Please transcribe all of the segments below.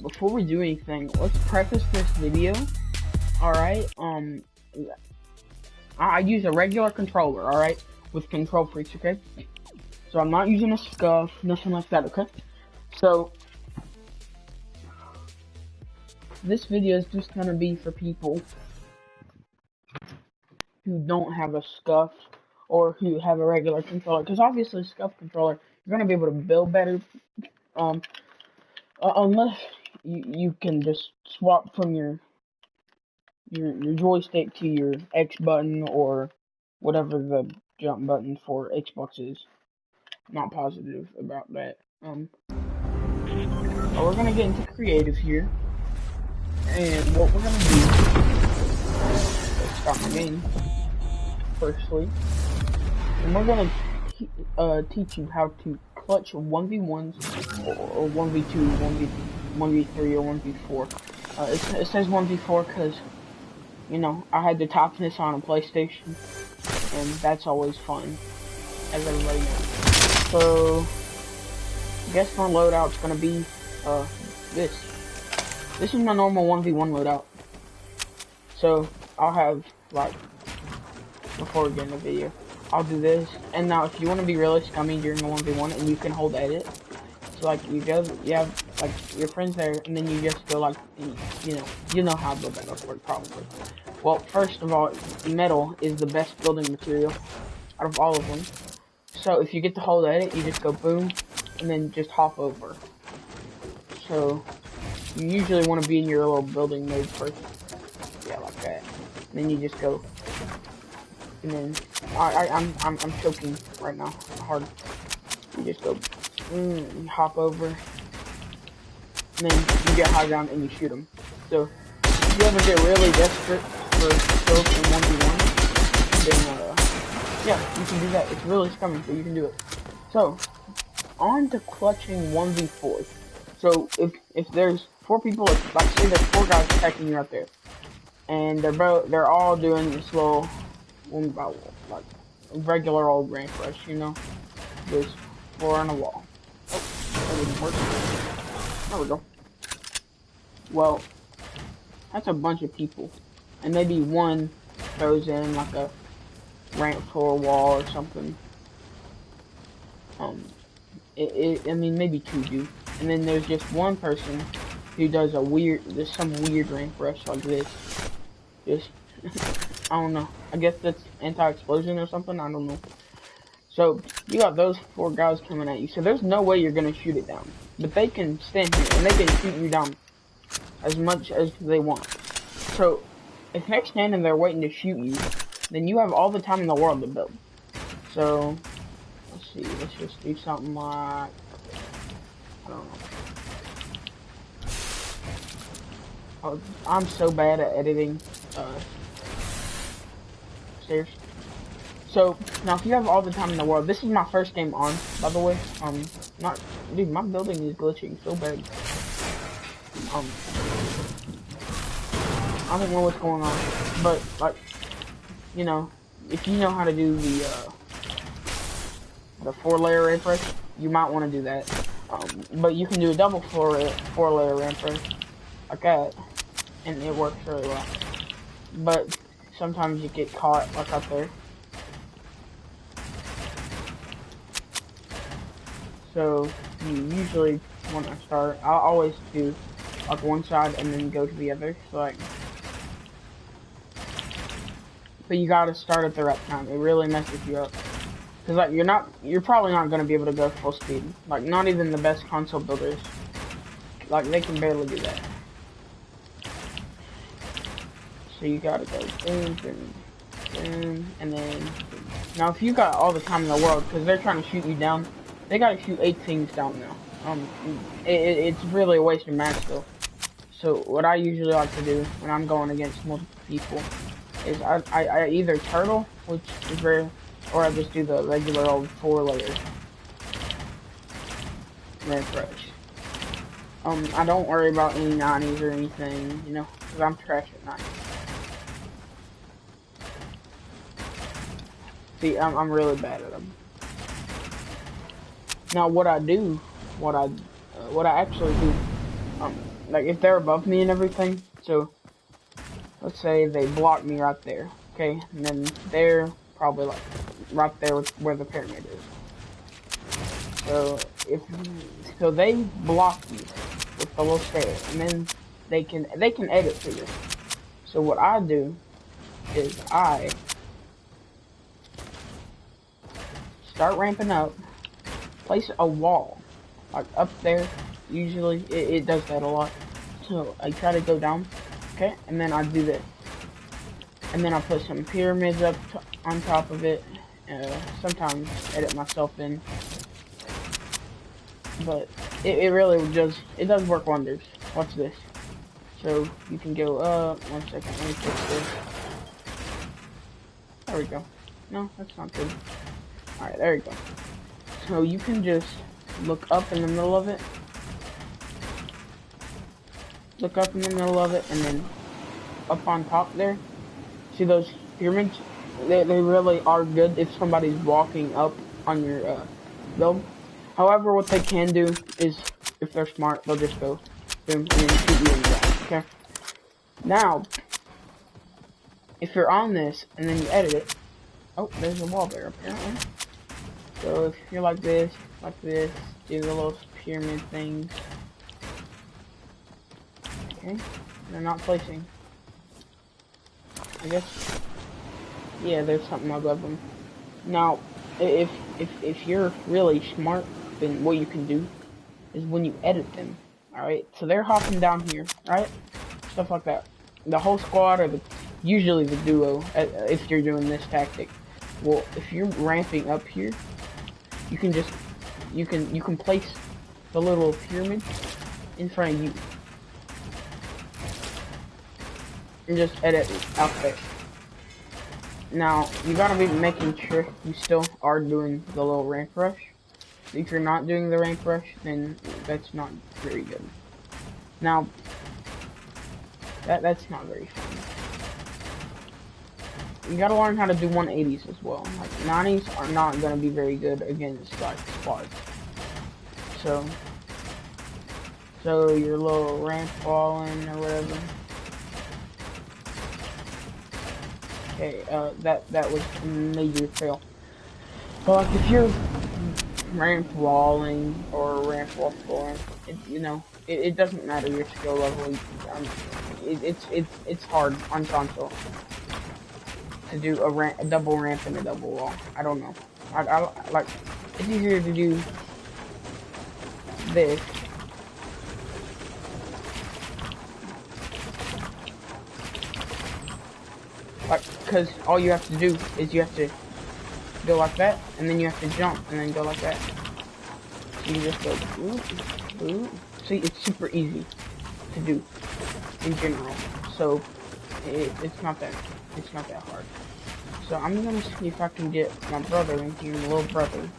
before we do anything, let's preface this video. Alright, I use a regular controller, alright? With control freaks, okay? So I'm not using a scuff, nothing like that, okay? So, this video is just gonna be for people who don't have a scuff or who have a regular controller. Because obviously, scuff controller, you're gonna be able to build better, unless you can just swap from your joystick to your X button or whatever the jump button for Xbox is. I'm not positive about that. But we're gonna get into creative here, and what we're gonna do, let's start my game, firstly, and we're gonna teach you how to clutch 1v1s, or 1v2, 1v3, or 1v4. It says 1v4 because, you know, I had to top this on a PlayStation, and that's always fun, as everybody knows. So, I guess my loadout's gonna be, this. This is my normal 1v1 loadout. So, I'll have, like, before we get in the video, I'll do this. And now, if you want to be really scummy during a 1v1, and you can hold edit, so, like, you have, like, your friends there, and then you just go, like, you know how the build work, probably. Well, first of all, metal is the best building material out of all of them. So, if you get to hold edit, you just go boom, and then just hop over. So, you usually want to be in your little building mode first. Yeah, like that. And then you just go. And then, I'm choking right now, hard. You just go, you hop over. And then you get high ground and you shoot them. So, if you ever get really desperate for kills in 1v1, then, yeah, you can do that. It's really scummy, but you can do it. So, on to clutching 1v4. So, if there's 4 people, like say there's 4 guys attacking you out there, and they're all doing this little, like, regular old rank rush, you know? Just 4 on a wall. Oh, that didn't work. There we go. Well, that's a bunch of people. And maybe one goes in like a ramp for a wall or something. I mean, maybe 2 do. And then there's just one person who does some weird rank rush like this. Just, I don't know. I guess that's anti-explosion or something. I don't know. So, you got those 4 guys coming at you. So there's no way you're gonna shoot it down. But they can stand here and they can shoot you down as much as they want. So, if they're standing there waiting to shoot you, then you have all the time in the world to build. So, let's see. Let's just do something like, I don't know. Oh, I'm so bad at editing stairs. So, now if you have all the time in the world, this is my first game on, by the way. Dude, my building is glitching so bad. I don't know what's going on, but, like, you know, if you know how to do the 4-layer ramp rush, you might want to do that. But you can do a double 4-layer ramp rush, like that, and it works really well. But sometimes you get caught, like up there. So, you usually, when I start, I'll always do, like, one side and then go to the other, so, like, but you gotta start at the right time. It really messes you up. Cause, like, you're probably not gonna be able to go full speed. Like, not even the best console builders. Like, they can barely do that. So you gotta go boom, boom, boom, and then, now if you got all the time in the world, cause they're trying to shoot you down, they gotta shoot 8 things down now. It's really a waste of match though. So what I usually like to do when I'm going against multiple people is I either turtle, which is rare, or I just do the regular old 4-layer rank rush. I don't worry about any 90s or anything, you know, because I'm trash at 90s. See, I'm really bad at them. Now, what I actually do, like if they're above me and everything. So let's say they block me right there, okay, and then they're probably like right there where the pyramid is. So so they block you with the little stair, and then they can edit for you. So what I do is I start ramping up, place a wall like up there. Usually it does that a lot. So I try to go down, okay, and then I do this, and then I put some pyramids up on top of it. Sometimes edit myself in, but it really does work wonders. Watch this. So you can go up. 1 second, let me fix this. There we go. No, that's not good. Alright, there you go. So you can just look up in the middle of it. Look up in the middle of it, and then up on top there. See those pyramids? They really are good if somebody's walking up on your build. However, what they can do is, if they're smart, they'll just go boom and then shoot you in the back. Okay. Now, if you're on this and then you edit it, oh, there's a wall there apparently. So if you're like this, do the little pyramid things. Okay, they're not placing. I guess, yeah, there's something above them. Now, if you're really smart, then what you can do is when you edit them, alright? So they're hopping down here, right? Stuff like that. The whole squad, or usually the duo, if you're doing this tactic. Well, if you're ramping up here, you can just, you can place the little pyramid in front of you. And just edit out there. Now, you gotta be making sure you still are doing the little ramp rush. If you're not doing the ramp rush, then that's not very good. Now, that's not very fun. You gotta learn how to do 180s as well. Like, 90s are not gonna be very good against, like, squads. So your little ramp falling or whatever. Okay, that was a major fail. But like, if you're ramp walling or ramp wall falling, it doesn't matter your skill level. It's hard on console to do a double ramp and a double wall. I don't know. I like, it's easier to do this. Like, because all you have to do is you have to go like that, and then you have to jump, and then go like that. So you just go, ooh, ooh. See, it's super easy to do in general. So it's not that hard. So I'm gonna see if I can get my brother in here, my little brother,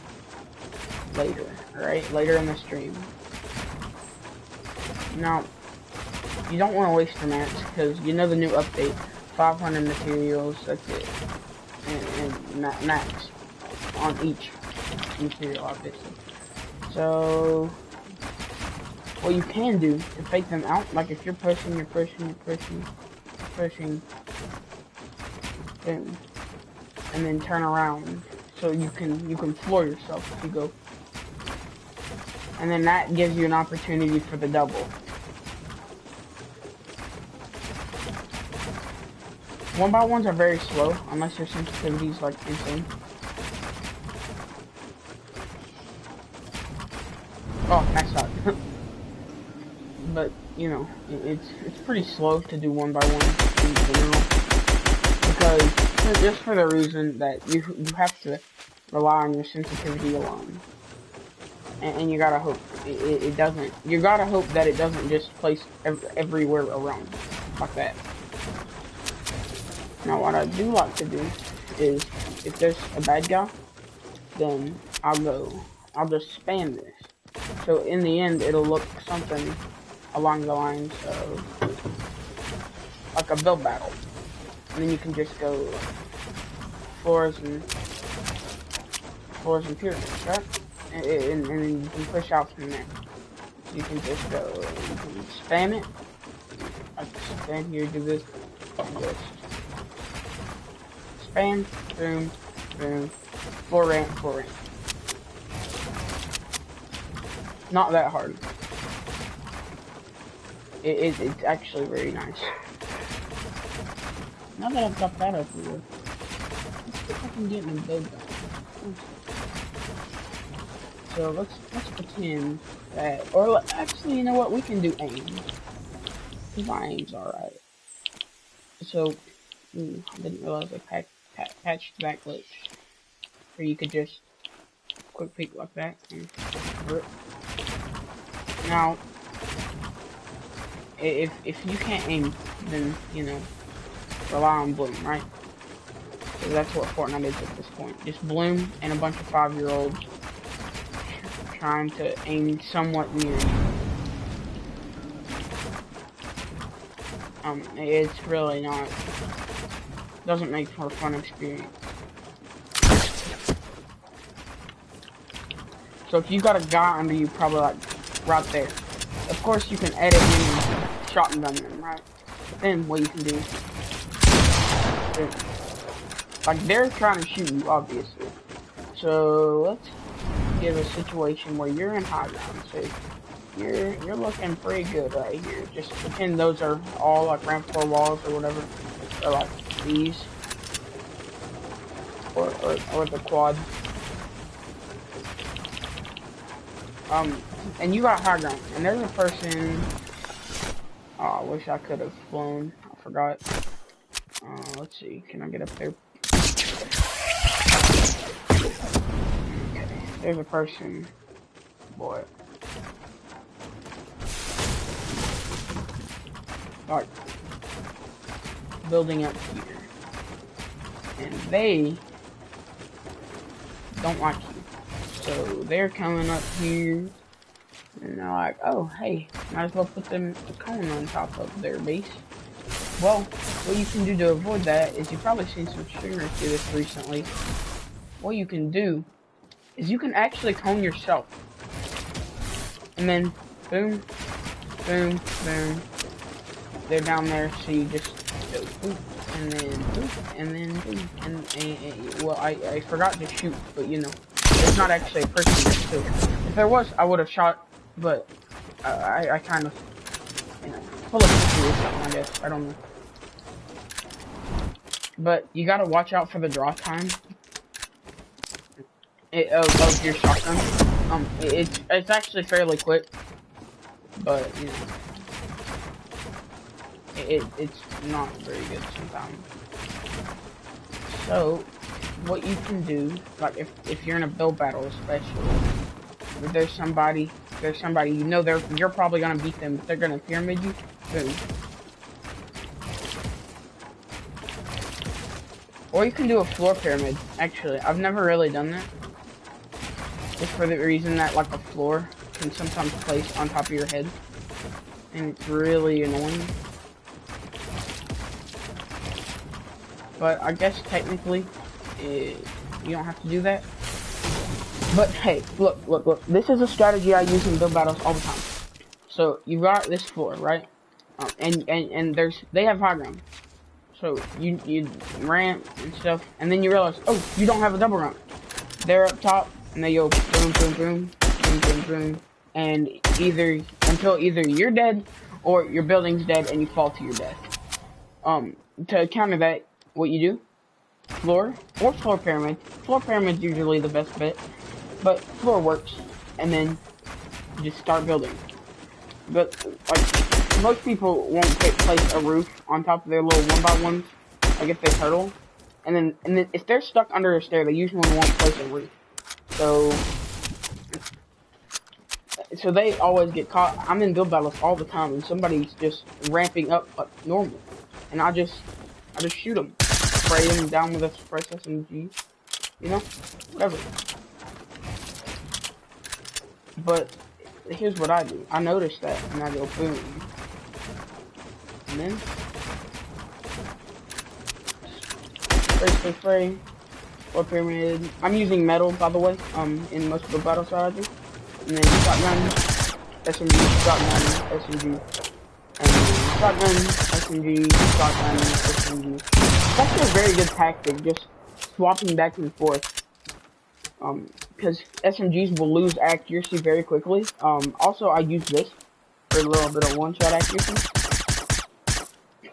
later. All right, later in the stream. Now, you don't want to waste your mats because you know the new update. 500 materials, that's it, and max on each material, obviously. So what you can do to fake them out, like if you're pushing, boom, and then turn around, so you can floor yourself if you go, and then that gives you an opportunity for the double. 1x1s are very slow, unless your sensitivity is like insane. Oh, nice shot. But, you know, it's pretty slow to do 1x1 in general. Because, just for the reason that you have to rely on your sensitivity alone. And you gotta hope it doesn't, you gotta hope that it doesn't just place everywhere around, like that. Now what I do like to do is, if there's a bad guy, then I'll just spam this. So in the end, it'll look something along the lines of, like a build battle. And then you can just go floors and pyramids, right? And you can push out from there. you can just go, you can spam it. I can stand here, do this, just spam, boom, boom, floor ramp, floor ramp. Not that hard. It's actually very nice. Now that I've got that over with, let's see if I can get in a build gun. So let's pretend that, or actually, you know what? We can do aim. Cause my aim's alright. So, I didn't realize I patched that glitch, where you could just quick peek like that and rip. Now, if you can't aim, then you know, rely on bloom, right? So that's what Fortnite is at this point. Just bloom and a bunch of 5-year-olds trying to aim somewhat near you. It's really not. Doesn't make for a fun experience. So if you got a guy under you, probably like right there. Of course, you can edit and shotgun them, right? Then what you can do, like they're trying to shoot you, obviously. So let's give a situation where you're in high ground. So you're looking pretty good right here. Just pretend those are all like ramp 4 walls or whatever, or like these, or the quad. And you got high ground, and there's a person. Oh, I wish I could have flown. I forgot. Let's see. Can I get up there? Okay. There's a person. Boy. Like building up here, and they don't like you, so they're coming up here, and they're like, "Oh, hey, might as well put them a cone on top of their base." Well, what you can do to avoid that is you've probably seen some streamers do this recently. What you can do is you can actually cone yourself, and then boom, boom, boom. They're down there, so you just go boop, and then boop, and then boop, and well, I forgot to shoot, but you know, there's not actually a person there, so if there was, I would have shot, but I kind of, you know, full of history or something, I guess, I don't know. But you gotta watch out for the draw time of your shotgun. It's actually fairly quick, but you know. It's not very good sometimes. So, what you can do, like if you're in a build battle especially, if there's somebody you know you're probably gonna beat them, but they're gonna pyramid you, boom. Or you can do a floor pyramid. Actually, I've never really done that. Just for the reason that like a floor can sometimes place on top of your head, and it's really annoying. But I guess technically, you don't have to do that. But hey, look. This is a strategy I use in build battles all the time. So you got this floor, right? And they have high ground. So you ramp and stuff, and then you realize, oh, you don't have a double ramp. They're up top, and they go boom, boom, boom, boom, boom, boom, and either you're dead or your building's dead and you fall to your death. To counter that, what you do, floor or floor pyramid. Floor pyramid's usually the best bet, but floor works, and then you just start building. But like most people won't place a roof on top of their little 1x1s, like if they turtle, and then if they're stuck under a stair, they usually won't place a roof. So they always get caught. I'm in build battles all the time, and somebody's just ramping up like normal, and I just shoot them, spray them down with a suppress SMG, you know, whatever. But here's what I do. I notice that, and I go boom, and then spray, or pyramid. I'm using metal, by the way, in most of the battle strategy, and then shotgun, SMG, shotgun, SMG, and shotgun, SMG, shotgun, SMG. It's actually a very good tactic, just swapping back and forth. Because SMGs will lose accuracy very quickly. Also, I use this for a little bit of one-shot accuracy.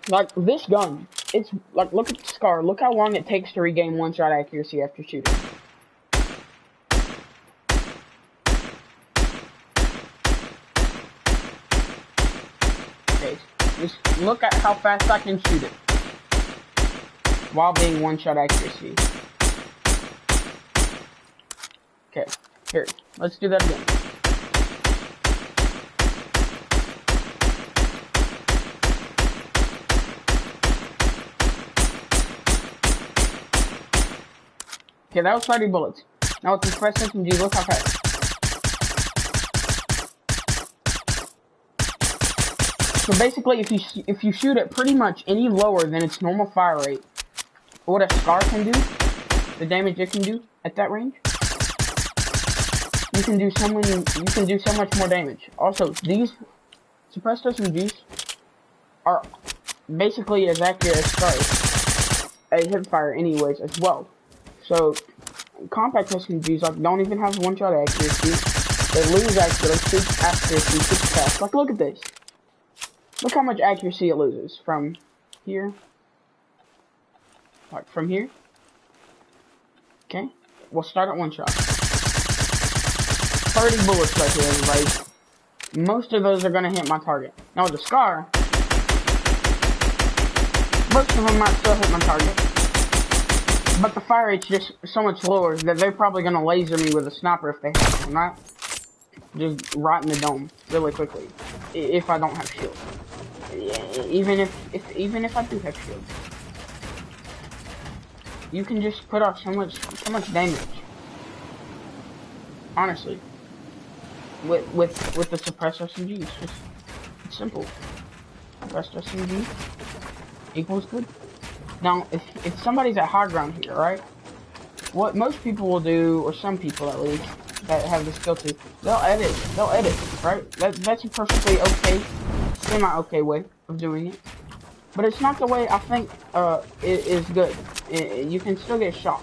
Like, this gun, it's, like, look at the scar. Look how long it takes to regain one-shot accuracy after shooting. Okay, just look at how fast I can shoot it while being one-shot accuracy. Okay, here, let's do that again. Okay, that was 30 bullets. Now with the press SMG, look how fast. So basically, if you shoot it pretty much any lower than its normal fire rate, what a SCAR can do, the damage it can do at that range, you can do so much more damage. Also, these suppressed SMGs are basically as accurate as SCARs at hipfire anyways as well. So, compact SMGs like don't even have one-shot accuracy. They lose accuracy super fast. Like, look at this. Look how much accuracy it loses from here. Like, from here. Okay, we'll start at one shot. 30 bullets right here, everybody. Most of those are gonna hit my target. Now with the SCAR, most of them might still hit my target. But the fire rate's just so much lower that they're probably gonna laser me with a sniper if they have one, right? Just right in the dome, really quickly. If I don't have shield. Even if I do have shield. You can just put off so much damage. Honestly. With the suppressed SMG, it's simple. Suppressed SMG equals good. Now, if somebody's at high ground here, right? What most people will do, or some people at least, that have the skill to, they'll edit, right? That's a perfectly okay, semi-okay way of doing it. But it's not the way I think it is good. You can still get shot.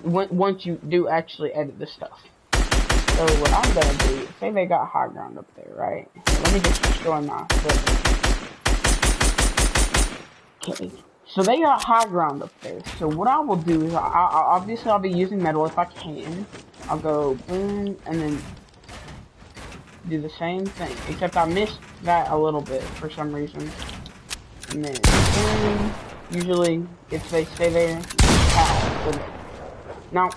Once you do actually edit the stuff. So what I'm gonna do, say they got high ground up there, right? Let me just destroy my foot. Okay, so they got high ground up there. So what I will do is, obviously I'll be using metal if I can. I'll go boom, and then do the same thing. Except I missed that a little bit for some reason. And then boom. Usually, if they stay there, pow. Now,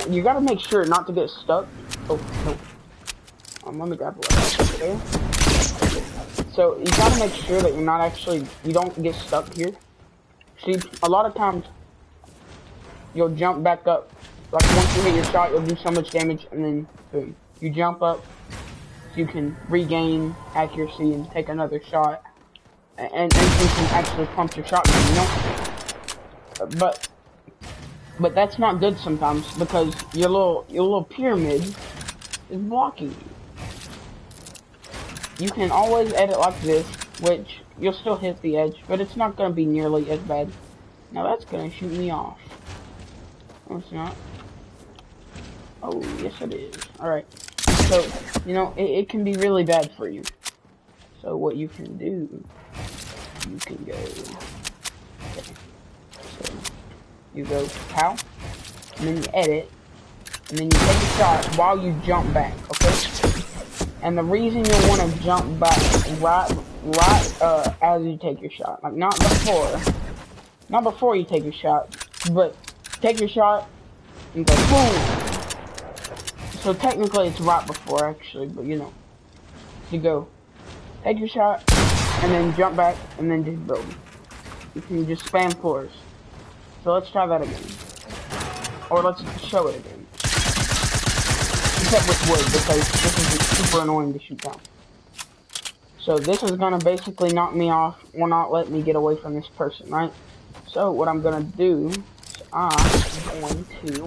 you gotta make sure not to get stuck. Oh, no. Let me grab a little there. So, you gotta make sure that you don't get stuck here. See, a lot of times, you'll jump back up. Like, once you hit your shot, you'll do so much damage, and then, boom. You jump up, so you can regain accuracy and take another shot. And you can actually pump your shotgun, you know? But that's not good sometimes, because your little pyramid is blocking you. You can always edit like this, which you'll still hit the edge, but it's not going to be nearly as bad. Now that's going to shoot me off. No, it's not. Oh, yes it is. Alright. So, you know, it can be really bad for you. So what you can do, you can go... Okay. So, you go pow, and then you edit, and then you take a shot while you jump back, okay? And the reason you'll want to jump back right as you take your shot, like not before you take your shot, but take your shot and go boom. So technically it's right before actually, but you know, you go take your shot and then jump back and then just build. You can just spam floors. So let's try that again, or let's show it again. Except with wood, because this is super annoying to shoot down. So this is gonna basically knock me off, or not let me get away from this person, right? So what I'm gonna do is I'm going to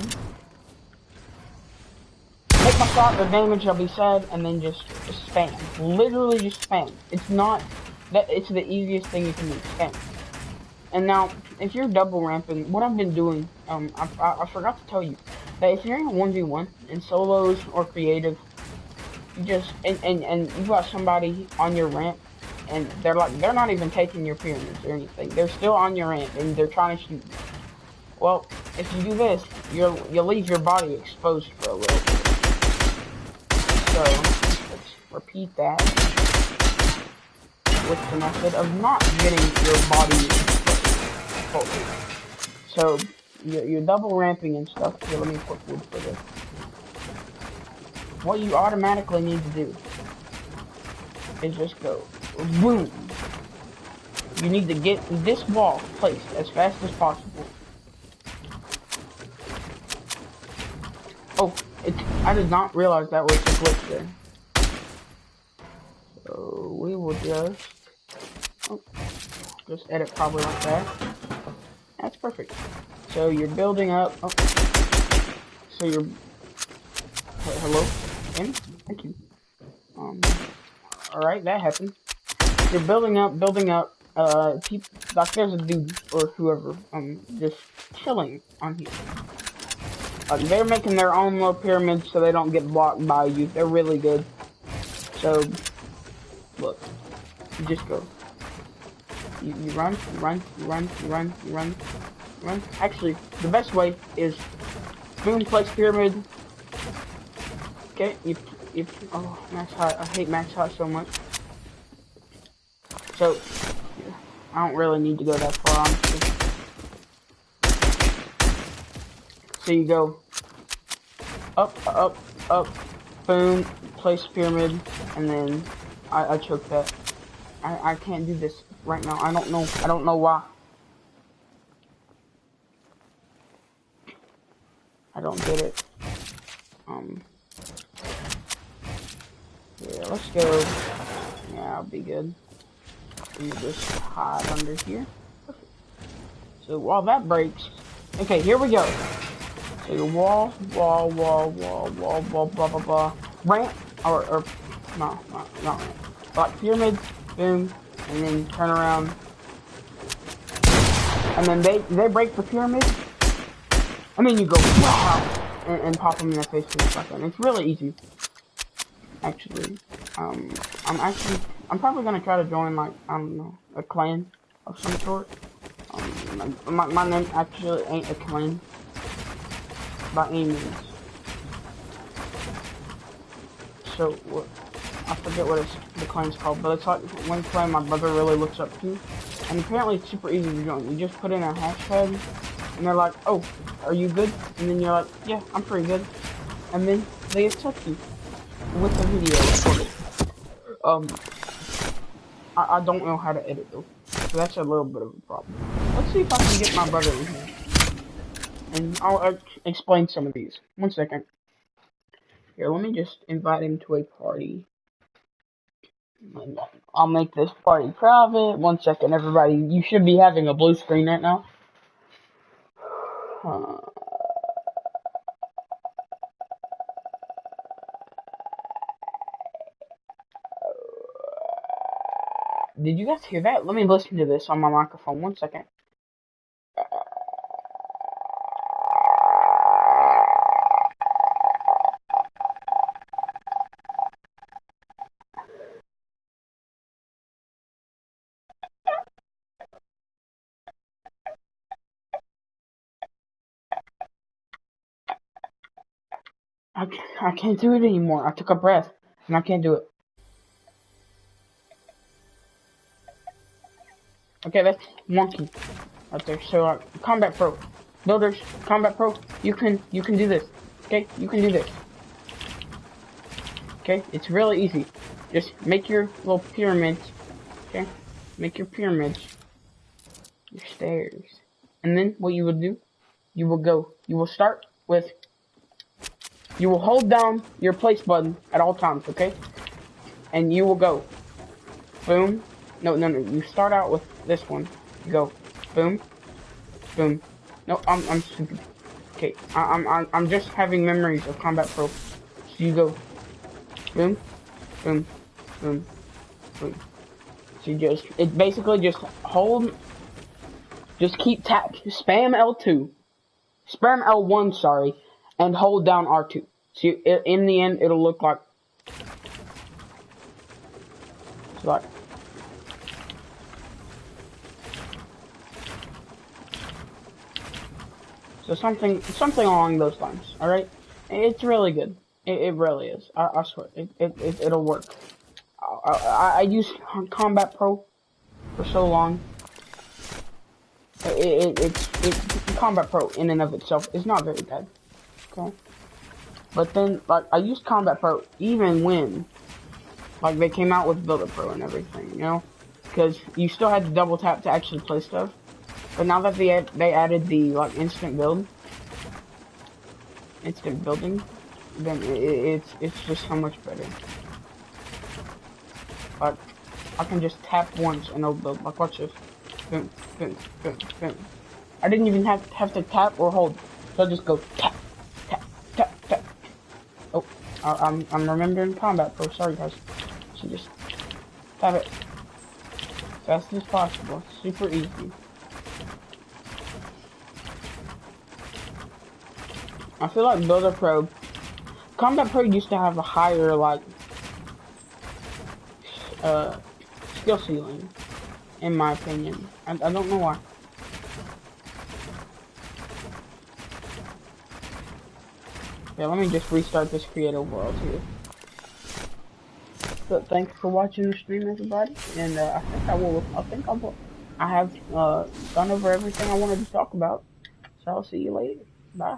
take a shot, the damage will be said, and then just spam. Literally just spam. It's not that it's the easiest thing you can do. Spam. And now, if you're double ramping, what I've been doing, I forgot to tell you that if you're in a 1v1 in solos or creative, you just and you got somebody on your ramp, and they're not even taking your pyramids or anything. They're still on your ramp and they're trying to shoot you. Well, if you do this, you'll leave your body exposed for a little bit. So let's repeat that with the method of not getting your body exposed. So you're double ramping and stuff. Here, let me put wood for this. What you automatically need to do is just go boom. You need to get this wall placed as fast as possible. Oh, I did not realize that was a glitch there. So we will just edit probably like that. That's perfect. So you're building up. Oh, so you're. Hello, and thank you. All right, that happened. You're building up. Like there's a dude or whoever, just chilling on here. They're making their own little pyramids so they don't get blocked by you. They're really good. So, look, you just go. You run. Actually, the best way is boom, place pyramid. Okay, oh, max height. I hate max height so much. So, yeah, I don't really need to go that far, honestly. So you go up, boom, place pyramid, and then I choked that. I can't do this right now. I don't know why. I don't get it. Yeah, let's go. Yeah, I'll be good. You just hide under here. Perfect. So while that breaks, okay, here we go. So your wall, blah, blah, blah. Ramp, or no, not ramp. Like pyramid, boom, and then turn around. And then they break the pyramid. And then you go, wow, and pop them in the face with a shotgun. It's really easy. Actually, I'm probably gonna try to join, like, I don't know, a clan of some sort. My name actually ain't a clan by any means. So what? I forget what the clan's called, but it's like one clan my brother really looks up to, and apparently it's super easy to join. You just put in a hashtag, and they're like, "Oh, are you good?" And then you're like, "Yeah, I'm pretty good," and then they accept you with the video. I don't know how to edit though, so that's a little bit of a problem. Let's see if I can get my brother in here, and I'll explain some of these. 1 second. Here, let me just invite him to a party. I'll make this party private. 1 second, everybody. You should be having a blue screen right now. Did you guys hear that? Let me listen to this on my microphone. 1 second. I can't do it anymore. I took a breath, and I can't do it. Okay, that's monkey right there. So, Combat Pro. Builders, Combat Pro, you can do this. Okay, you can do this. Okay, it's really easy. Just make your little pyramids. Okay, make your pyramids. Your stairs. And then what you will do, you will start with, you will hold down your place button at all times, okay? And you will go, boom. No, you start out with this one. You go, boom, boom. No, I'm stupid. Okay, I'm just having memories of Combat Pro. So you go boom, boom, boom, boom. So you just, it basically just hold, just keep spam L2, spam L1, sorry, and hold down R2. So in the end, it'll look like, so something along those lines. All right, it's really good. It really is. I swear, it'll work. I used Combat Pro for so long. It's Combat Pro in and of itself is not very bad. Okay, but then like I used Combat Pro even when like they came out with Builder Pro and everything, you know, because you still had to double tap to actually play stuff. But now that they added the like instant building, then it's just so much better. Like I can just tap once and it'll build. Like watch this. Boom, boom, boom, boom. I didn't even have to tap or hold. So I'll just go tap, tap, tap, tap. Oh, I'm remembering Combat Pro. Sorry guys. So just tap it as fast as possible. Super easy. I feel like Builder Pro, Combat Pro used to have a higher like skill ceiling, in my opinion. I don't know why. Yeah, let me just restart this creative world here. But thanks for watching the stream, everybody. And I have gone over everything I wanted to talk about. So I'll see you later. Bye.